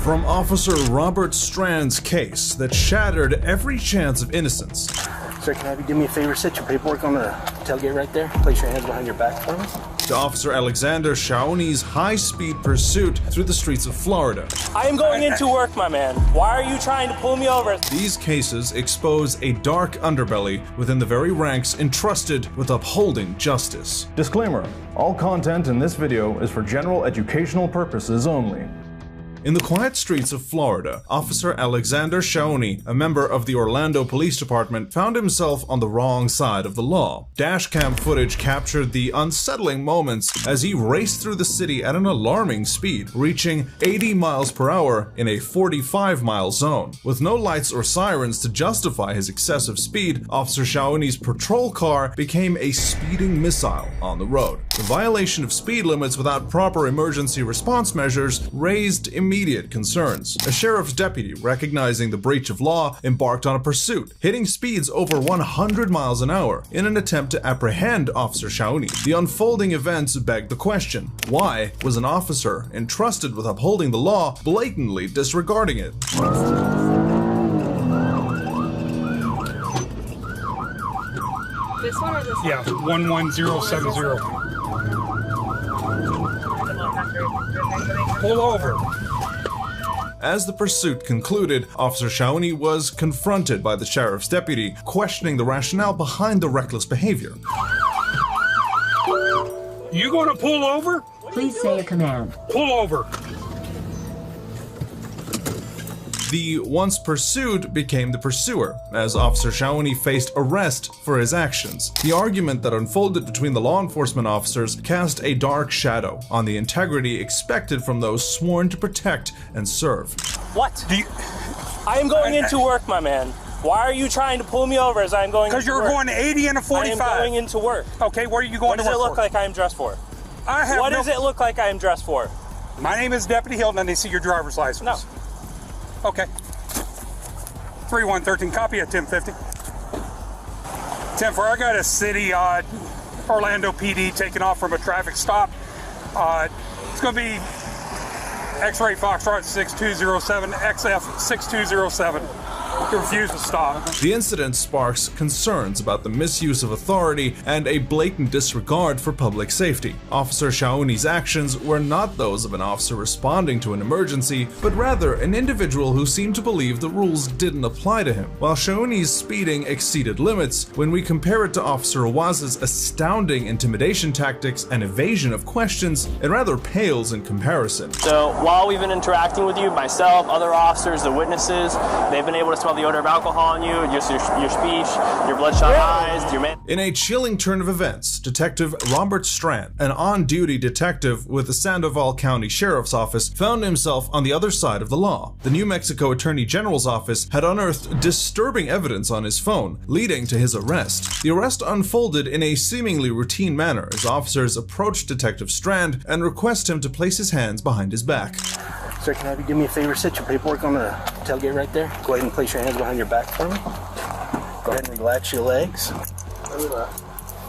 From Officer Robert Strand's case that shattered every chance of innocence. Sir, can I have you do me a favor? Set your paperwork on the tailgate right there. Place your hands behind your back for me. To Officer Alexander Shawney's high-speed pursuit through the streets of Florida. I am going into work, my man. Why are you trying to pull me over? These cases expose a dark underbelly within the very ranks entrusted with upholding justice. Disclaimer: all content in this video is for general educational purposes only. In the quiet streets of Florida, Officer Alexander Shawney, a member of the Orlando Police Department, found himself on the wrong side of the law. Dashcam footage captured the unsettling moments as he raced through the city at an alarming speed, reaching 80 miles per hour in a 45-mile zone. With no lights or sirens to justify his excessive speed, Officer Shawney's patrol car became a speeding missile on the road. The violation of speed limits without proper emergency response measures raised immediate concerns. A sheriff's deputy, recognizing the breach of law, embarked on a pursuit, hitting speeds over 100 miles an hour in an attempt to apprehend Officer Shawney. The unfolding events begged the question: why was an officer entrusted with upholding the law blatantly disregarding it? This one or this one? Yeah, 11070. Pull over. As the pursuit concluded, Officer Shawney was confronted by the sheriff's deputy, questioning the rationale behind the reckless behavior. You gonna pull over? Please say a command. Pull over. The once pursued became the pursuer, as Officer Shawney faced arrest for his actions. The argument that unfolded between the law enforcement officers cast a dark shadow on the integrity expected from those sworn to protect and serve. What? I am going into work, my man. Why are you trying to pull me over as I'm going into work? Because you're going 80 and a 45. I am going into work. Okay, what are you going to work for? What does it look like I am dressed for? What does it look like I am dressed for? My name is Deputy Hilton, and they see your driver's license. No. Okay. 3113, copy at 1050. 10-4, I got a city Orlando PD taking off from a traffic stop. It's going to be X-ray Foxtrot 6207, XF 6207. He refused to stop. The incident sparks concerns about the misuse of authority and a blatant disregard for public safety. Officer Shawney's actions were not those of an officer responding to an emergency, but rather an individual who seemed to believe the rules didn't apply to him. While Shawney's speeding exceeded limits, when we compare it to Officer Awaz's astounding intimidation tactics and evasion of questions, it rather pales in comparison. So while we've been interacting with you, myself, other officers, the witnesses, they've been able to smell the odor of alcohol on you, just your speech, your bloodshot eyes, your man. In a chilling turn of events, Detective Robert Strand, an on-duty detective with the Sandoval County Sheriff's Office, found himself on the other side of the law. The New Mexico Attorney General's office had unearthed disturbing evidence on his phone, leading to his arrest. The arrest unfolded in a seemingly routine manner as officers approached Detective Strand and request him to place his hands behind his back. Sir, can I have you do me a favor? Set your paperwork on the tailgate right there. Go ahead and place your hands behind your back for me. Go ahead and relax your legs.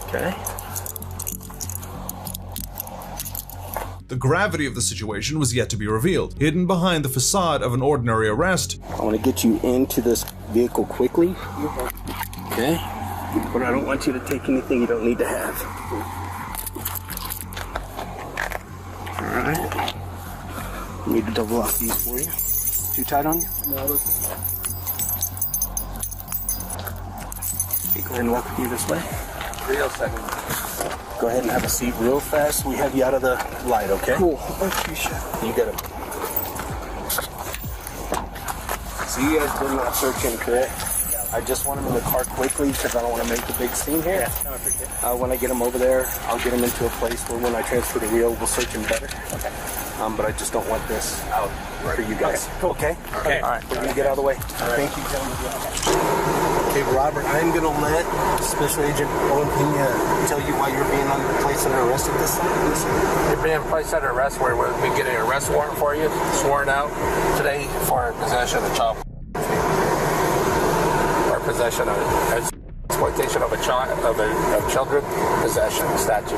Okay. The gravity of the situation was yet to be revealed. Hidden behind the facade of an ordinary arrest, I want to get you into this vehicle quickly. Okay? But I don't want you to take anything you don't need to have. Alright. Need to double lock these for you. Too tight on you? No. Okay, go ahead and walk with you this way. Real second. Go ahead and have a seat real fast. We have you out of the light, okay? Cool. You got it. So you guys did not search him, correct? I just want him in the car quickly because I don't want to make the big scene here. Yeah, no, I appreciate it. When I get him over there, I'll get him into a place where when I transfer the reel, we'll search him better. Okay. But I just don't want this out for you guys. Okay? Cool. Okay? Okay. All right. We're going to get out of the way. Right. Thank you, gentlemen. Okay, Robert, I'm going to let Special Agent Owen Pena tell you why you're being placed under arrest at this time. You're being placed under arrest where we've been getting an arrest warrant for you, sworn out today for possession of child or possession of exploitation of of children possession statute.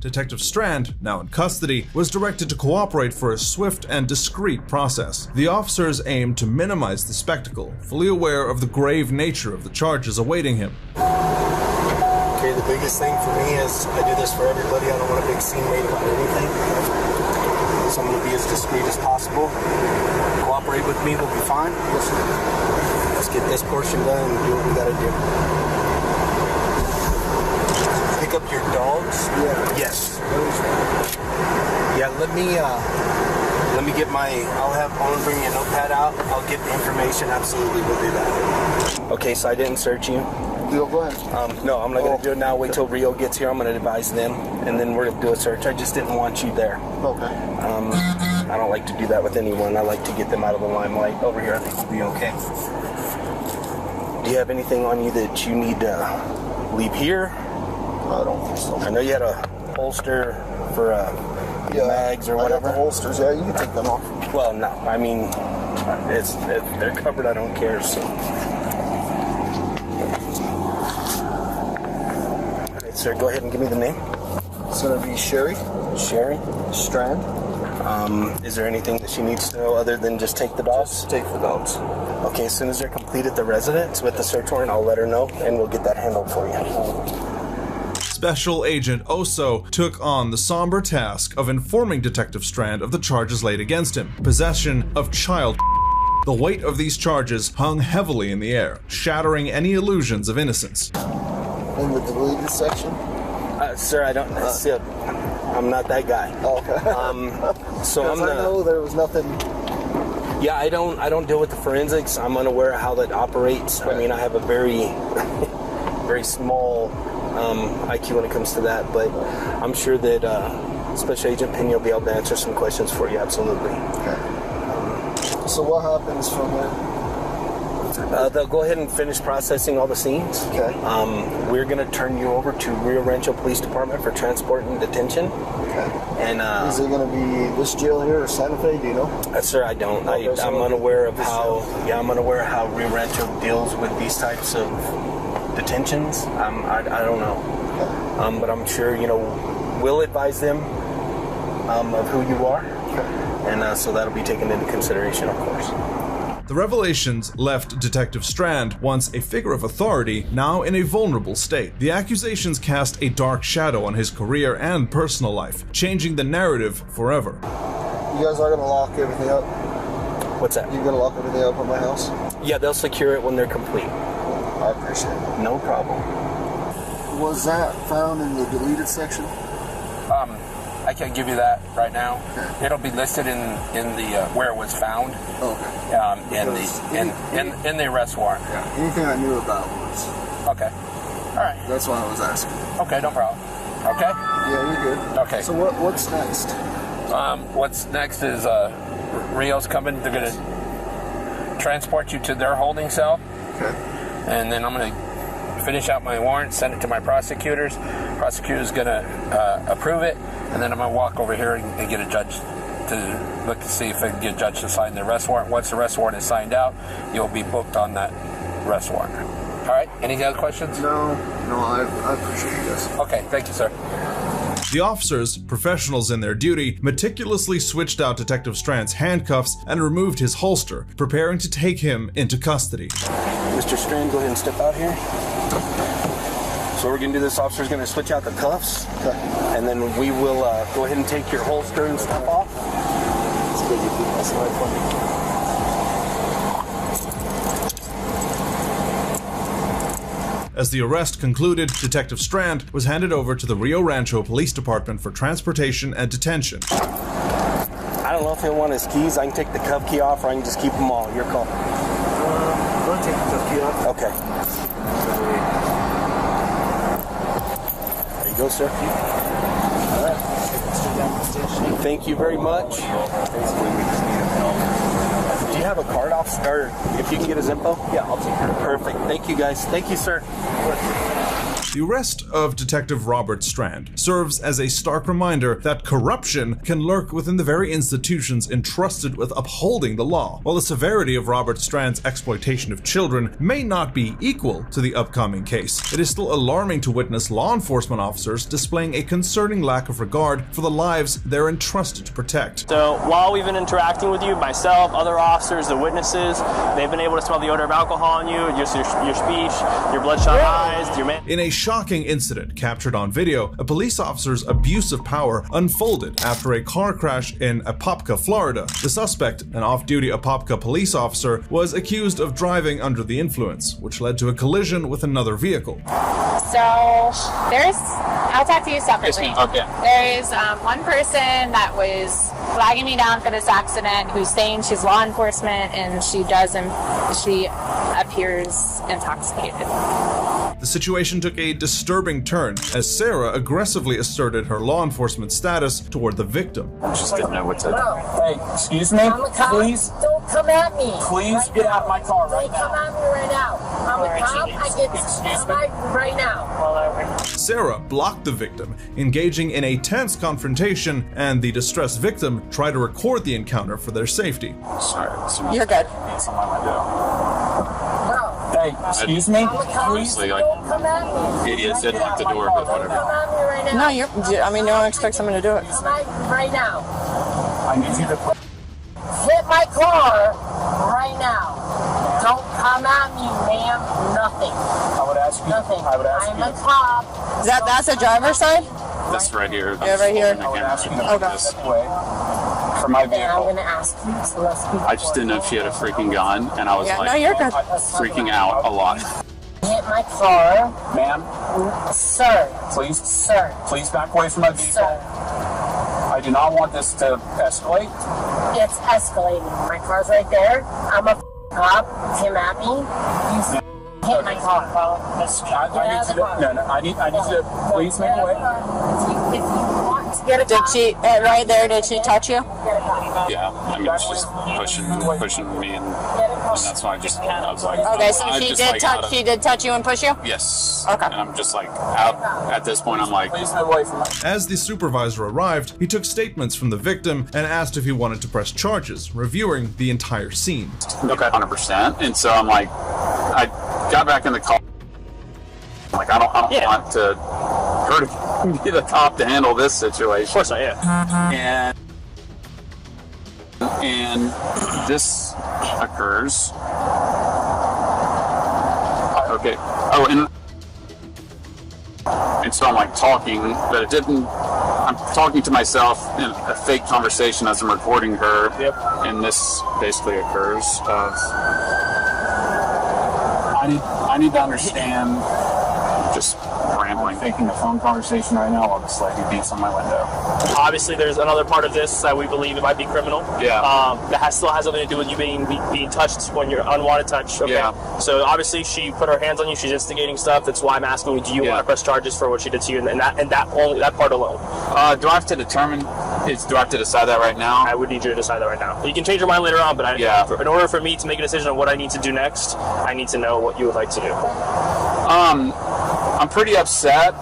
Detective Strand, now in custody, was directed to cooperate for a swift and discreet process. The officers aimed to minimize the spectacle, fully aware of the grave nature of the charges awaiting him. Okay, the biggest thing for me is I do this for everybody. I don't want a big scene made about anything. So I'm going to be as discreet as possible. Cooperate with me, we'll be fine. Let's get this portion done and do what we got to do. Pick up your dogs? Yeah. Yes. Yeah, let me get I'll bring your notepad out. I'll get the information. Absolutely, we'll do that. Okay, so I didn't search you. Go ahead. No, I'm not going to do it now. Wait till Rio gets here. I'm going to advise them, and then we're going to do a search. I just didn't want you there. Okay. I don't like to do that with anyone. I like to get them out of the limelight. Over here, I think we'll be okay. Do you have anything on you that you need to leave here? I don't think so. I know you had a holster for mags or whatever. I got the holsters. Yeah, you can take them off. Well, no. I mean, they're covered. I don't care. So. Sir, go ahead and give me the name. It's going to be Sherry. Sherry? Strand. Is there anything that she needs to know other than just take the dogs? Just take the dogs. Okay, as soon as they're completed the residence with the search warrant, I'll let her know, and we'll get that handled for you. Special Agent Oso took on the somber task of informing Detective Strand of the charges laid against him. Possession of child. The weight of these charges hung heavily in the air, shattering any illusions of innocence. In the deleted section? Sir, I don't. I'm not that guy. Okay. So I know there was nothing. Yeah, I don't deal with the forensics. I'm unaware of how that operates. I mean, I have a very, very small IQ when it comes to that. But I'm sure that Special Agent Pena will be able to answer some questions for you. Absolutely. Okay. So what happens from there? They'll go ahead and finish processing all the scenes. Okay. We're going to turn you over to Rio Rancho Police Department for transport and detention. Okay. And is it going to be this jail here or Santa Fe? Do you know? Sir, I don't. I'm unaware of how. Yeah, I'm unaware of how Rio Rancho deals with these types of detentions. I don't know. Okay. But I'm sure we'll advise them of who you are, and so that'll be taken into consideration, of course. The revelations left Detective Strand, once a figure of authority, now in a vulnerable state. The accusations cast a dark shadow on his career and personal life, changing the narrative forever. You guys are going to lock everything up? What's that? You're going to lock everything up at my house? Yeah, they'll secure it when they're complete. I appreciate it. No problem. Was that found in the deleted section? I can't give you that right now. Okay. It'll be listed in the where it was found. In the arrest warrant. Yeah. Anything I knew about was. Okay. All right. That's why I was asking. Okay, no problem. Okay. Yeah, you're good. Okay. So what's next? What's next is Rio's coming. They're gonna transport you to their holding cell. Okay. And then I'm gonna finish out my warrant, send it to my prosecutors. Prosecutor's gonna approve it, and then I'm gonna walk over here and get a judge to look to see if I can get a judge to sign the arrest warrant. Once the arrest warrant is signed out, you'll be booked on that arrest warrant. All right. Any other questions? No, I appreciate you guys. Okay, thank you, sir. The officers, professionals in their duty, meticulously switched out Detective Strand's handcuffs and removed his holster, preparing to take him into custody. Mr. Strand, go ahead and step out here. So we're going to do this. Officer's going to switch out the cuffs, and then we will go ahead and take your holster and stuff off. That's right for me. As the arrest concluded, Detective Strand was handed over to the Rio Rancho Police Department for transportation and detention. I don't know if he'll want his keys. I can take the cuff key off, or I can just keep them all. Your call. I'm going to take the cuff key off. Okay. There you go, sir. All right. Thank you very much. Do you have a card, officer? Or if you can get his info? Yeah, I'll take it. Perfect. Thank you, guys. Thank you, sir. The arrest of Detective Robert Strand serves as a stark reminder that corruption can lurk within the very institutions entrusted with upholding the law. While the severity of Robert Strand's exploitation of children may not be equal to the upcoming case, it is still alarming to witness law enforcement officers displaying a concerning lack of regard for the lives they're entrusted to protect. So while we've been interacting with you, myself, other officers, the witnesses, they've been able to smell the odor of alcohol on you, your speech, your bloodshot eyes, your man. In a shocking incident captured on video, a police officer's abuse of power unfolded after a car crash in Apopka, Florida. The suspect, an off-duty Apopka police officer, was accused of driving under the influence, which led to a collision with another vehicle. So I'll talk to you separately. Okay. There is one person that was flagging me down for this accident who's saying she's law enforcement and she appears intoxicated. The situation took a disturbing turn as Sarah aggressively asserted her law enforcement status toward the victim. I just didn't know what to do. Hey, excuse me? Please? Don't come at me. Please right get now. out of my car right now. Don't come at me right now. I'm a cop. I get right now. Sarah blocked the victim, engaging in a tense confrontation, and the distressed victim tried to record the encounter for their safety. Sorry. You're good. It's on my window. Hey, excuse me? Honestly, Don't come at me. idiots didn't lock the door, but Don't whatever. come at me right now. No, you don't expect someone to do it. Come at me right now. I need you to Hit my car right now. Don't come at me, ma'am. Nothing. I would ask you. Nothing. I would ask I'm you. a cop. That's the driver's side? This right here. Yeah, right here. I would ask you to Okay. put this way for my And I'm vehicle. gonna ask you. So let's speak. I just didn't know if she had a freaking gun, and I was Yeah, no, like you're good. freaking out a lot. Hit my car, Ma'am, sir. please, Sir. please back away from my vehicle. Sir. I do not want this to escalate. It's escalating. My car's right there. I'm a cop. Came at me. You hit my car. I need you to, I need you to please make away. If you want to get a Did cop, she, right there, did she touch you? get a cop. Yeah, I mean, she's pushing me, and that's why I was like, Okay, so I she just, did like, touch. She did touch you and push you. Yes. Okay. And I'm just like out at this point. I'm like, Please move away from my. As the supervisor arrived, he took statements from the victim and asked if he wanted to press charges, reviewing the entire scene. okay, 100%. And so I'm like, I got back in the car. I'm like, I don't want to her to be the cop to handle this situation. Of course not, yeah. And this occurs. Okay. Oh, and so I'm like talking, but it didn't. I'm talking to myself in a fake conversation as I'm recording her. Yep. And this basically occurs. I need to understand. Just rambling. Faking a phone conversation right now while this lady beats on my window. Obviously, there's another part of this that we believe it might be criminal. Yeah. That still has something to do with you being touched when you're unwanted touch. Okay. Yeah. So obviously, she put her hands on you. She's instigating stuff. That's why I'm asking you: do you want to press charges for what she did to you, and that part alone? Do I have to determine? Do I have to decide that right now? I would need you to decide that right now. You can change your mind later on, but in order for me to make a decision on what I need to do next, I need to know what you would like to do. I'm pretty upset,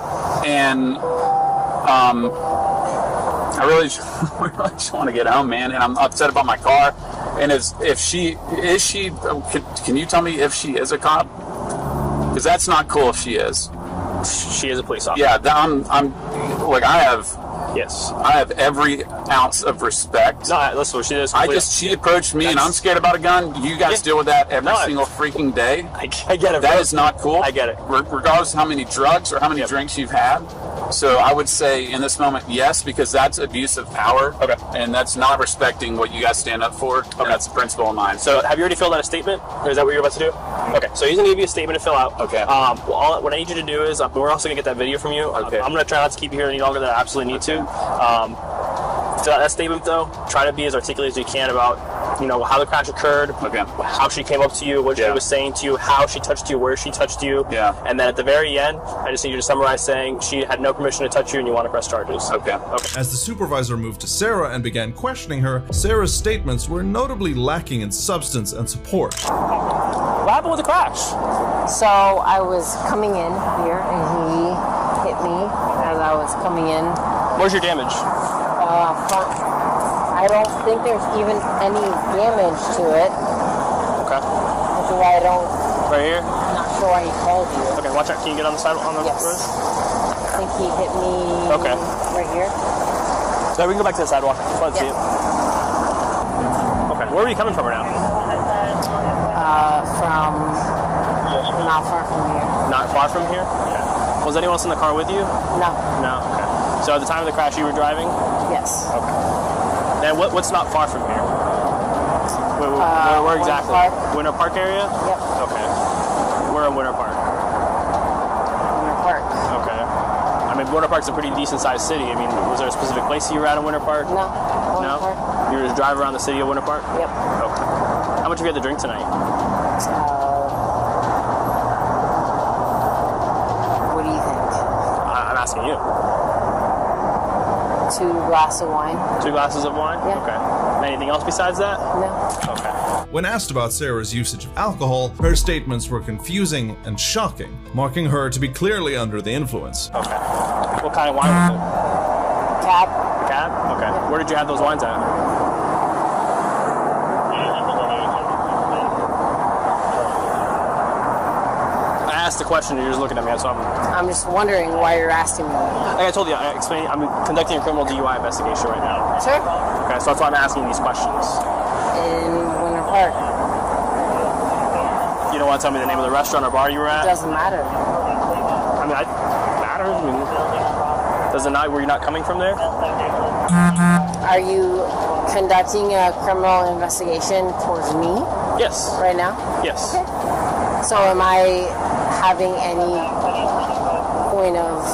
and I really just want to get home, man. And I'm upset about my car. And if she is, can you tell me if she is a cop? Because that's not cool if she is. She is a police officer. Yeah, I'm like I have. Yes. I have every ounce of respect. No, listen, she is. She approached me, and I'm scared about a gun. You guys deal with that every single freaking day. I get it. That is not cool. I get it. Regardless of how many drugs or how many drinks you've had. So I would say in this moment, yes, because that's abuse of power. Okay. And that's not respecting what you guys stand up for. Okay. And that's a principle of mine. So have you already filled out a statement? Or is that what you're about to do? Okay. So he's going to give you a statement to fill out. Okay. What I need you to do is, we're also going to get that video from you. Okay. I'm going to try not to keep you here any longer than I absolutely need to. So that statement, though, try to be as articulate as you can about, how the crash occurred, how she came up to you, what she was saying to you, how she touched you, where she touched you. Yeah. And then at the very end, I just need you to summarize saying she had no permission to touch you and you want to press charges. Okay. As the supervisor moved to Sarah and began questioning her, Sarah's statements were notably lacking in substance and support. What happened with the crash? So I was coming in here and he hit me as I was coming in. Where's your damage? Front. I don't think there's even any damage to it. Okay. Which is why I don't. Right here? I'm not sure why he called you. Okay, watch out. Can you get on the side on the yes. road? I think he hit me right here. So we can go back to the sidewalk. Let's see it. Okay, where are you coming from right now? From not far from here. Not far from here? Okay. Was anyone else in the car with you? No. No? Okay. So at the time of the crash, you were driving? Yes. Okay. And what's not far from here? Where exactly? Winter Park area? Yep. Okay. We're in Winter Park. Winter Park. Okay. I mean, Winter Park's a pretty decent sized city. I mean, was there a specific place you were at in Winter Park? No. Winter Park. You were just driving around the city of Winter Park? Yep. Okay. How much have you had to drink tonight? What do you think? I'm asking you. 2 glasses of wine. 2 glasses of wine? Yeah. Okay. Anything else besides that? No. Okay. When asked about Sarah's usage of alcohol, her statements were confusing and shocking, marking her to be clearly under the influence. Okay. What kind of wine was it? Cab. Cab? Okay. Yeah. Where did you have those wines at? I asked the question, you're just looking at me, so I'm just wondering why you're asking me. Like I told you, I'm conducting a criminal DUI investigation right now. Sure. Okay, so that's why I'm asking these questions. In Winter Park. You don't want to tell me the name of the restaurant or bar you were at? It doesn't matter. I mean, it matters. I mean, does it not? Were you not coming from there? Are you conducting a criminal investigation towards me? Yes. Right now? Yes. Okay. So am I having any point of,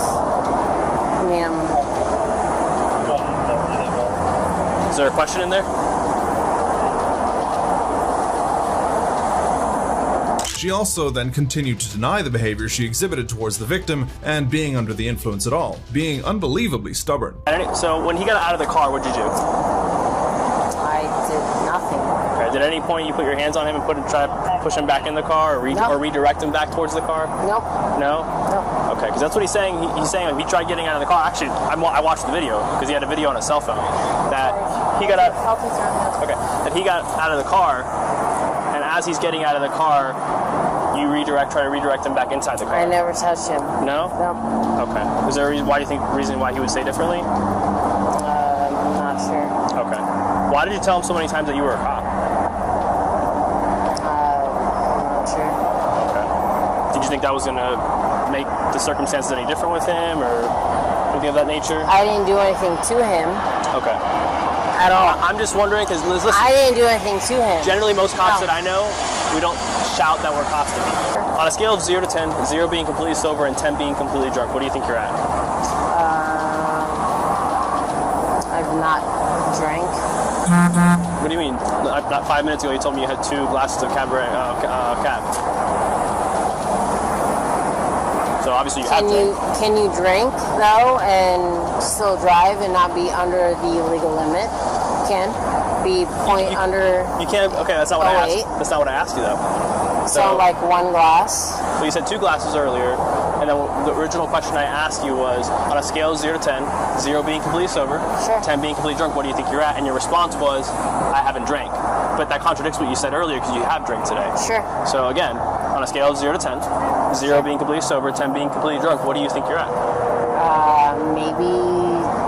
Is there a question in there? She also then continued to deny the behavior she exhibited towards the victim and being under the influence at all, being unbelievably stubborn. So when he got out of the car, what did you do? I did nothing. Okay. Did at any point you put your hands on him and try to push him back in the car, or redirect him back towards the car? Nope. No? No. Okay, because that's what he's saying. He's saying if he tried getting out of the car. Actually, I watched the video because he had a video on his cell phone that he got out. Okay, that he got out of the car, and as he's getting out of the car, you try to redirect him back inside the car. I never touched him. No? No. Okay. Is there a reason why he would say differently? I'm not sure. Okay. Why did you tell him so many times that you were a cop? I'm not sure. Okay. Did you think that was going to make the circumstances any different with him or anything of that nature? I didn't do anything to him. Okay. At all. I'm just wondering because listen. I didn't do anything to him. Generally, most cops that I know, we don't shout that we're cops to people. On a scale of 0 to 10, 0 being completely sober and 10 being completely drunk, what do you think you're at? I've not drank. What do you mean? Not 5 minutes ago, you told me you had 2 glasses of cab. So obviously you have to. Can you drink though and still drive and not be under the legal limit? Can be under. You can't. Okay, that's not what I asked. That's not what I asked you though. So like 1 glass. So you said 2 glasses earlier, and then the original question I asked you was on a scale of 0 to 10, 0 being completely sober, 10 being completely drunk. What do you think you're at? And your response was, I haven't drank. But that contradicts what you said earlier because you have drank today. Sure. So again, on a scale of 0 to 10, 0 being completely sober, 10 being completely drunk, what do you think you're at? Maybe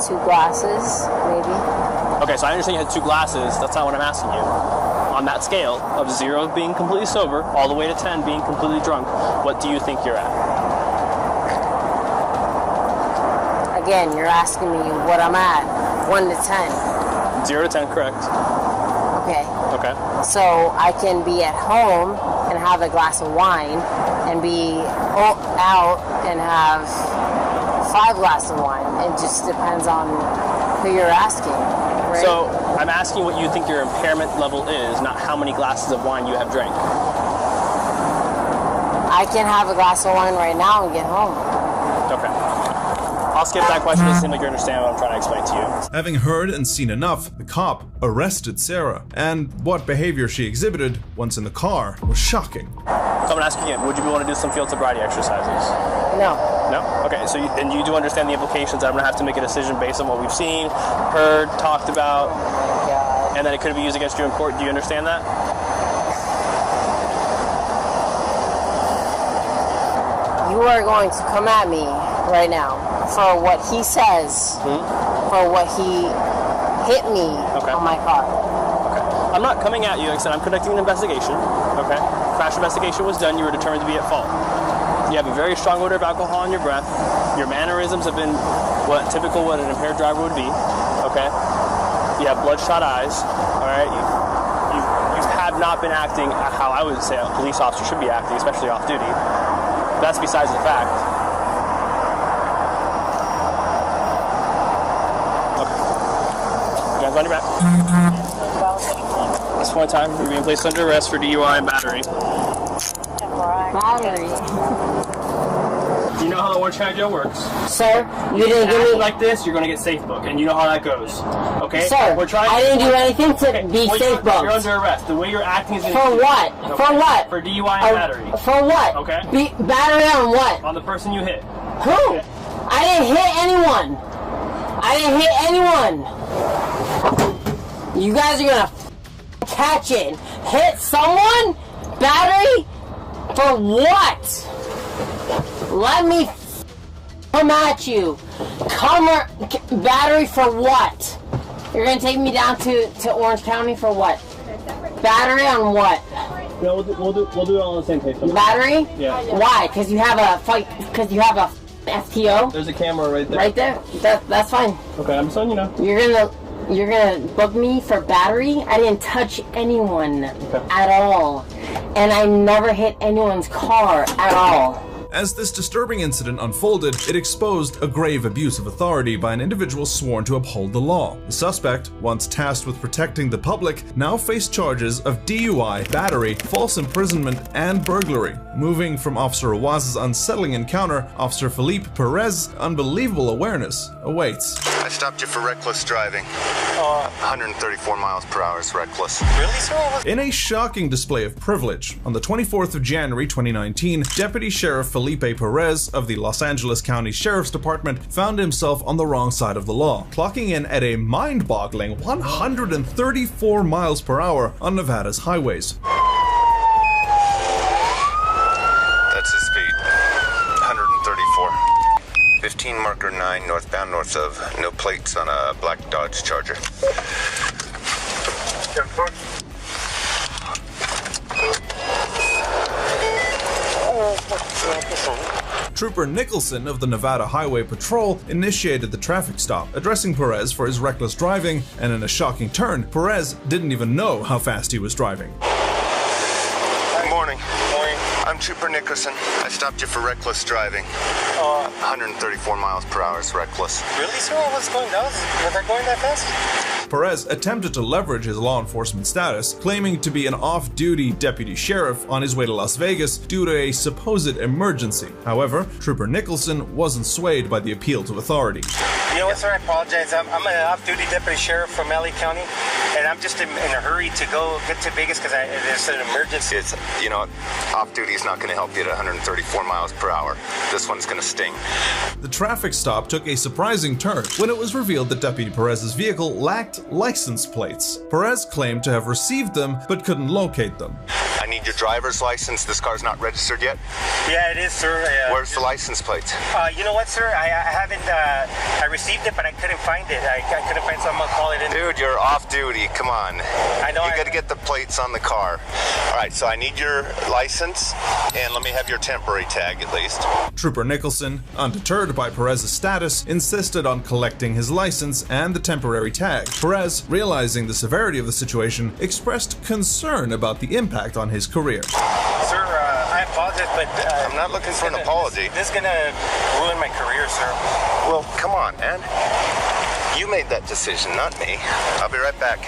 2 glasses, maybe. Okay, so I understand you had 2 glasses. That's not what I'm asking you. On that scale of 0 being completely sober, all the way to 10 being completely drunk, what do you think you're at? Again, you're asking me what I'm at. 1 to 10. 0 to 10, correct. Okay. Okay. So I can be at home and have a glass of wine and be out and have 5 glasses of wine. It just depends on who you're asking. Right? So I'm asking what you think your impairment level is, not how many glasses of wine you have drank. I can have a glass of wine right now and get home. Okay. I'll skip that question. It seems like you understand what I'm trying to explain to you. Having heard and seen enough, the cop arrested Sarah, and what behavior she exhibited once in the car was shocking. So I'm gonna ask you again, would you want to do some field sobriety exercises? No. No? Okay, so and you do understand the implications that I'm gonna have to make a decision based on what we've seen, heard, talked about, and that it could be used against you in court. Do you understand that? You are going to come at me right now for what he says, for what he hit me on my car. Okay. I'm not coming at you. Like I said, I'm conducting an investigation. Okay. Crash investigation was done. You were determined to be at fault. You have a very strong odor of alcohol in your breath. Your mannerisms have been what an impaired driver would be. Okay. You have bloodshot eyes. All right. You have not been acting how I would say a police officer should be acting, especially off duty. That's besides the fact. Okay. You guys on your back? At this point in time, you're being placed under arrest for DUI and battery. Battery. Do you know how the Orange County Jail works? Sir, you didn't give me like this. You're going to get safe book, and you know how that goes. Okay. Sir, I didn't do anything to be safe booked. You're under arrest. The way you're acting is for what? Okay. For what? For DUI and battery. For what? Okay. Battery on what? On the person you hit. Who? Okay. I didn't hit anyone. I didn't hit anyone. You guys are gonna catch it. Hit someone? Battery? For what? Let me come at you. Battery for what? You're gonna take me down to Orange County for what? Battery on what? No, we'll do it all on the same page. Battery? Yeah. Why? Because you have a fight. Because you have a FTO. There's a camera right there. Right there. That's fine. Okay, I'm just letting you know. You're gonna book me for battery? I didn't touch anyone at all, and I never hit anyone's car at all. As this disturbing incident unfolded, it exposed a grave abuse of authority by an individual sworn to uphold the law. The suspect, once tasked with protecting the public, now faced charges of DUI, battery, false imprisonment, and burglary. Moving from Officer Awaz's unsettling encounter, Officer Felipe Perez's unbelievable awareness awaits. I stopped you for reckless driving. 134 miles per hour is reckless. Really, sir? In a shocking display of privilege, on the 24th of January 2019, Deputy Sheriff Felipe Perez of the Los Angeles County Sheriff's Department found himself on the wrong side of the law, clocking in at a mind-boggling 134 miles per hour on Nevada's highways. That's his speed. 134. 15 marker 9 northbound north of, no plates on a black Dodge Charger. Trooper Nicholson of the Nevada Highway Patrol initiated the traffic stop, addressing Perez for his reckless driving, and in a shocking turn, Perez didn't even know how fast he was driving. Good morning. I'm Trooper Nicholson. I stopped you for reckless driving. 134 miles per hour is reckless. Really, sir? What's going on? Was I going that fast? Perez attempted to leverage his law enforcement status, claiming to be an off-duty deputy sheriff on his way to Las Vegas due to a supposed emergency. However, Trooper Nicholson wasn't swayed by the appeal to authority. You know what, sir? I apologize. I'm an off-duty deputy sheriff from LA County, and I'm just in a hurry to go get to Vegas because there's an emergency. It's, you know, off-duty is not going to help you at 134 miles per hour. This one's going to sting. The traffic stop took a surprising turn when it was revealed that Deputy Perez's vehicle lacked license plates. Perez claimed to have received them, but couldn't locate them. I need your driver's license. This car's not registered yet? Yeah, it is, sir. Where's the license plate? You know what, sir? I haven't, I received it, but I couldn't find it. I couldn't find someone to call it in. Dude, you're off duty. Come on. I know. You got to get the plates on the car. All right, so I need your license, and let me have your temporary tag at least. Trooper Nicholson, undeterred by Perez's status, insisted on collecting his license and the temporary tag. Perez, realizing the severity of the situation, expressed concern about the impact on his career. Sir, I apologize, but I'm not looking for an apology. This is gonna ruin my career, sir. Well, come on, man. You made that decision, not me. I'll be right back.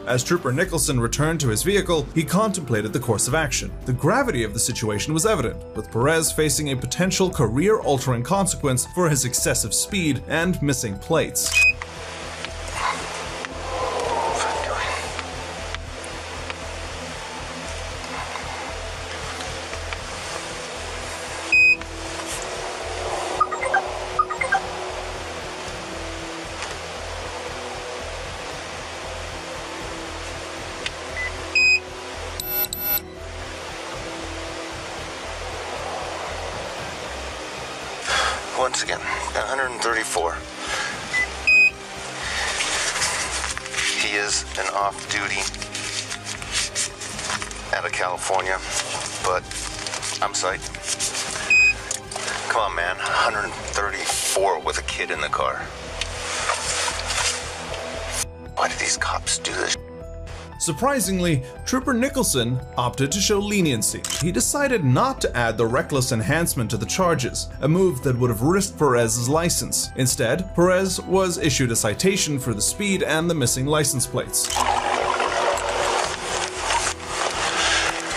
As Trooper Nicholson returned to his vehicle, he contemplated the course of action. The gravity of the situation was evident, with Perez facing a potential career-altering consequence for his excessive speed and missing plates. once again, 134. He is an off-duty out of California, but I'm psyched. Come on, man, 134 with a kid in the car. Why do these cops do this? Surprisingly, Trooper Nicholson opted to show leniency. He decided not to add the reckless enhancement to the charges, a move that would have risked Perez's license. Instead, Perez was issued a citation for the speed and the missing license plates.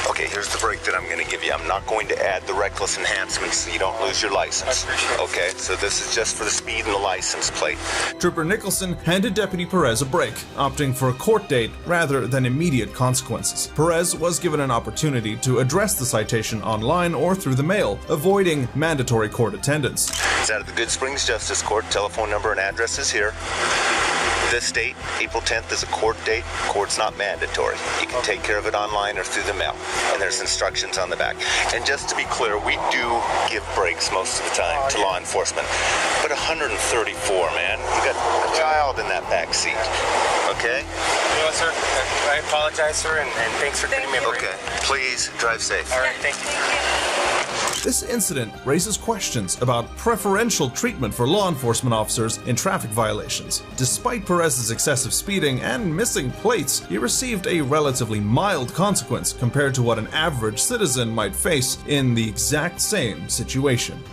Okay, here's the break that I'm going to give you. I'm not going to add the reckless enhancements so you don't lose your license. Okay, so this is just for the speed and the license plate. Trooper Nicholson handed Deputy Perez a break, opting for a court date rather than immediate consequences. Perez was given an opportunity to address the citation online or through the mail, avoiding mandatory court attendance. It's out of the Good Springs Justice Court. Telephone number and address is here. This date, April 10th, is a court date. Court's not mandatory. You can take care of it online or through the mail. And there's instructions on the back. And just to be clear, we do give breaks most of the time to law enforcement. But 134, man. You got a child in that back seat. Okay? You know, sir, I apologize, sir, and thanks for giving me a break. Okay. Please drive safe. All right, thank you. This incident raises questions about preferential treatment for law enforcement officers in traffic violations. Despite Perez's excessive speeding and missing plates, he received a relatively mild consequence compared to what an average citizen might face in the exact same situation.